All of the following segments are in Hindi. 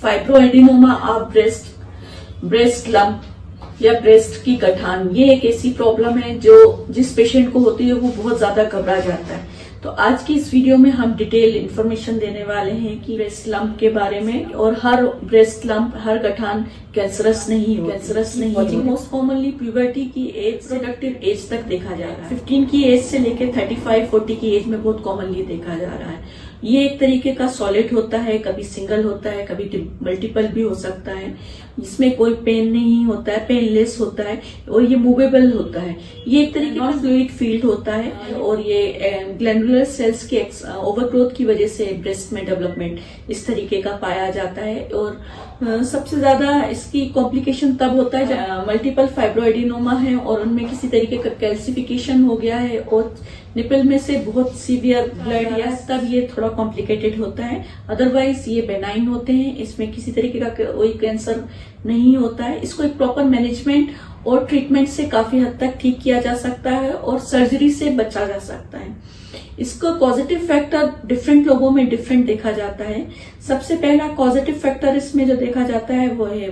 फाइब्रोएडिनोमा ऑफ ब्रेस्ट लंप या ब्रेस्ट की गठान, ये एक ऐसी प्रॉब्लम है जो जिस पेशेंट को होती है वो बहुत ज्यादा घबरा जाता है। तो आज की इस वीडियो में हम डिटेल इन्फॉर्मेशन देने वाले हैं कि ब्रेस्ट लंप के बारे में, और हर ब्रेस्ट लंप, हर गठान कैंसरस नहीं होती। मोस्ट कॉमनली प्यूबर्टी की एज, प्रोडक्टिव एज तक देखा जा रहा है। 15 की एज से लेकर 35-40 की एज में बहुत कॉमनली देखा जा रहा है। ये एक तरीके का सॉलिड होता है, कभी सिंगल होता है, कभी मल्टीपल भी हो सकता है। इसमें कोई पेन नहीं होता है, पेनलेस होता है, और ये मूवेबल होता है। ये एक तरीके का फ्लूइड फील्ड होता है, और ये ग्लैंडुलर सेल्स के ओवरग्रोथ की वजह से ब्रेस्ट में डेवलपमेंट इस तरीके का पाया जाता है। और सबसे ज्यादा इसकी कॉम्प्लिकेशन तब होता है जब मल्टीपल फाइब्रोएडिनोमा है और उनमें किसी तरीके का कैल्सिफिकेशन हो गया है और निपल में से बहुत सीवियर ब्लड या तब ये थोड़ा कॉम्प्लिकेटेड होता है। अदरवाइज ये बेनाइन होते हैं, इसमें किसी तरीके का कोई कैंसर नहीं होता है। इसको एक प्रॉपर मैनेजमेंट और ट्रीटमेंट से काफी हद तक ठीक किया जा सकता है और सर्जरी से बचा जा सकता है। इसको कॉजेटिव फैक्टर डिफरेंट लोगों में डिफरेंट देखा जाता है। सबसे पहला कॉजेटिव फैक्टर इसमें जो देखा जाता है वो है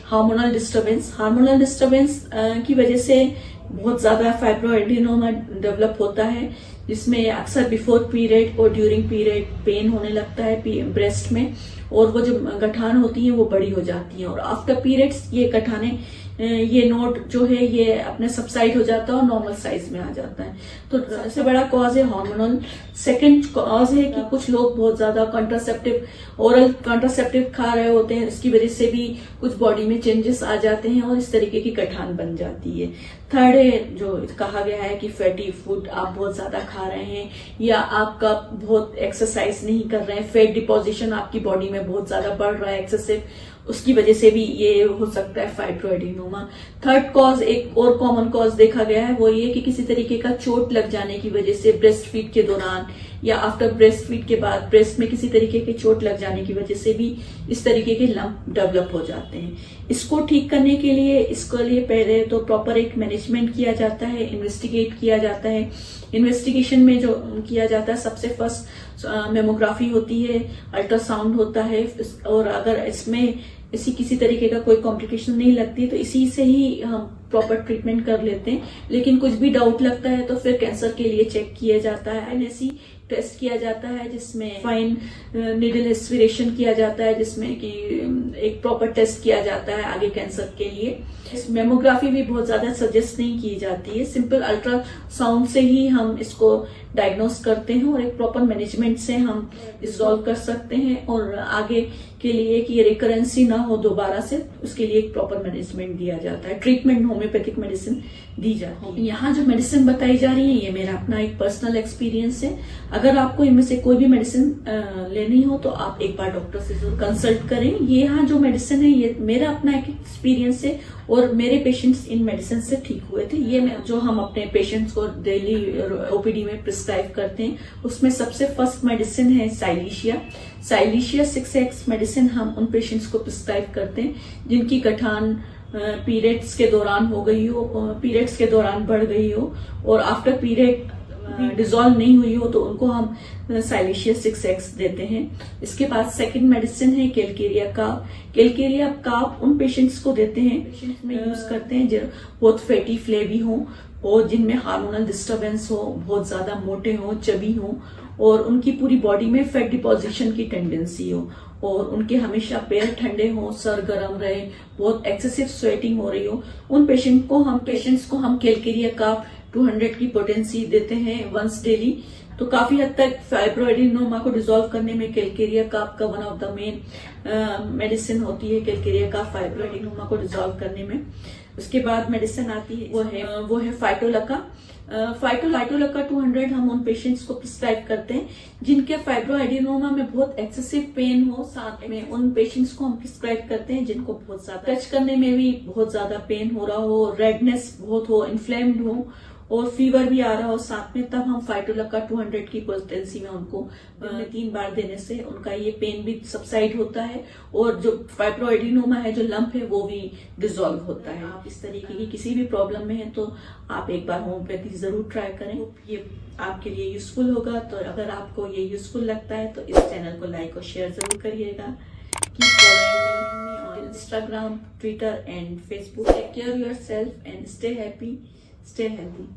हार्मोनल डिस्टर्बेंस। हार्मोनल डिस्टर्बेंस की वजह से बहुत ज्यादा फाइब्रोएडिनोमा डेवलप होता है, जिसमें अक्सर बिफोर पीरियड और ड्यूरिंग पीरियड पेन होने लगता है ब्रेस्ट में, और वो जो गठान होती है वो बड़ी हो जाती है। और आफ्टर पीरियड्स ये गठाने, ये नोड जो है ये अपने सबसाइड हो जाता है और नॉर्मल साइज में आ जाता है। तो सबसे बड़ा कॉज है हार्मोनल। सेकंड कॉज है कि कुछ लोग बहुत ज्यादा ओरल कॉन्ट्रासेप्टिव खा रहे होते हैं, इसकी वजह से भी कुछ बॉडी में चेंजेस आ जाते हैं और इस तरीके की गठान बन जाती है। थर्ड है जो कहा गया है कि फैटी फूड आप बहुत ज्यादा खा रहे हैं या आपका बहुत एक्सरसाइज नहीं कर रहे हैं, फैट डिपोजिशन आपकी बॉडी में बहुत ज्यादा बढ़ रहा है एक्सेसिव, उसकी वजह से भी ये हो सकता है फाइब्रोएडिनोमा। थर्ड कॉज, एक और कॉमन कॉज देखा गया है वो ये कि किसी तरीके का चोट लग जाने की वजह से ब्रेस्ट फीड के दौरान या आफ्टर ब्रेस्ट फीड के बाद ब्रेस्ट में किसी तरीके की चोट लग जाने की वजह से भी इस तरीके के लंप डेवलप हो जाते हैं। इसको ठीक करने के लिए पहले तो प्रॉपर एक मैनेजमेंट किया जाता है, इन्वेस्टिगेट किया जाता है। इन्वेस्टिगेशन में जो किया जाता है सबसे फर्स्ट मेमोग्राफी होती है, अल्ट्रासाउंड होता है, और अगर इसमें किसी तरीके का कोई कॉम्प्लिकेशन नहीं लगती तो इसी से ही हम प्रॉपर ट्रीटमेंट कर लेते हैं। लेकिन कुछ भी डाउट लगता है तो फिर कैंसर के लिए चेक किया जाता है, एनएससी टेस्ट किया जाता है, जिसमें फाइन नीडल एस्पिरेशन किया जाता है, जिसमें कि एक प्रॉपर टेस्ट किया जाता है आगे कैंसर के लिए। मेमोग्राफी भी बहुत ज्यादा सजेस्ट नहीं की जाती है, सिंपल अल्ट्रासाउंड से ही हम इसको डायग्नोस करते हैं और एक प्रॉपर मैनेजमेंट से हम रिजॉल्व कर सकते हैं। और आगे के लिए कि रिकरेंसी ना हो दोबारा से, उसके लिए एक प्रॉपर मैनेजमेंट दिया जाता है। ट्रीटमेंट होम्योपैथिक मेडिसिन दी जाती है। यहाँ जो मेडिसिन बताई जा रही है ये मेरा अपना एक पर्सनल एक्सपीरियंस है। अगर आपको इनमें से कोई भी मेडिसिन लेनी हो तो आप एक बार डॉक्टर से जरूर कंसल्ट करें। ये यहाँ जो मेडिसिन है ये मेरा अपना एक एक्सपीरियंस है और मेरे पेशेंट्स इन मेडिसिन से ठीक हुए थे। ये जो हम अपने पेशेंट्स को डेली ओपीडी में प्रिस्क्राइब करते हैं उसमें सबसे फर्स्ट मेडिसिन है साइलिशिया 6X मेडिसिन हम उन पेशेंट्स को प्रिस्क्राइब करते हैं जिनकी गठान पीरियड्स के दौरान हो गई हो, पीरियड्स के दौरान बढ़ गई हो और आफ्टर पीरियड डिजोल्व नहीं हुई हो, तो उनको हम साइलिशिया 6X देते हैं। इसके बाद सेकंड मेडिसिन है कैलकेरिया काप उन पेशेंट्स को देते हैं, पेशेंट्स में यूज करते हैं जो बहुत फैटी फ्लेवी हो और जिनमें हार्मोनल डिस्टर्बेंस हो, बहुत ज्यादा मोटे हो, चबी हो और उनकी पूरी बॉडी में फैट डिपोजिशन की टेंडेंसी हो और उनके हमेशा पैर ठंडे हो, सर गर्म रहे, बहुत एक्सेसिव स्वेटिंग हो रही हो, उन पेशेंट्स को हम कैलकेरिया काप 200 की पोटेंसी देते हैं वंस डेली। तो काफी हद तक फाइब्रोएडिनोमा को डिसॉल्व करने में कैलकेरिया काप का one of the main medicine होती है, कैलकेरिया काप फाइब्रोएडिनोमा को डिसॉल्व करने में। उसके बाद मेडिसिन आती है वो है फाइटोलका 200 हम उन पेशेंट्स को प्रिस्क्राइब करते हैं जिनके फाइब्रोएडिनोमा में बहुत एक्सेसिव पेन हो। साथ में उन पेशेंट्स को हम प्रिस्क्राइब करते हैं जिनको बहुत ज्यादा टच करने में भी बहुत ज्यादा पेन हो रहा हो, रेडनेस बहुत हो, इन्फ्लेम्ड हो और फीवर भी आ रहा हो साथ में, तब हम फाइटोलका 200 की पोटेंसी में उनको 3 बार देने से उनका ये पेन भी सबसाइड होता है और जो फाइब्रोएडिनोमा है, जो लंप है, वो भी डिसॉल्व होता है। आप इस तरीके की किसी भी प्रॉब्लम में है तो आप एक बार होम्योपैथी जरूर ट्राई करें, ये आपके लिए यूजफुल होगा। तो अगर आपको ये यूजफुल लगता है तो इस चैनल को लाइक और शेयर जरूर करिएगा। Keep following Instagram, Twitter and Facebook. Take care of yourself and stay happy, stay healthy.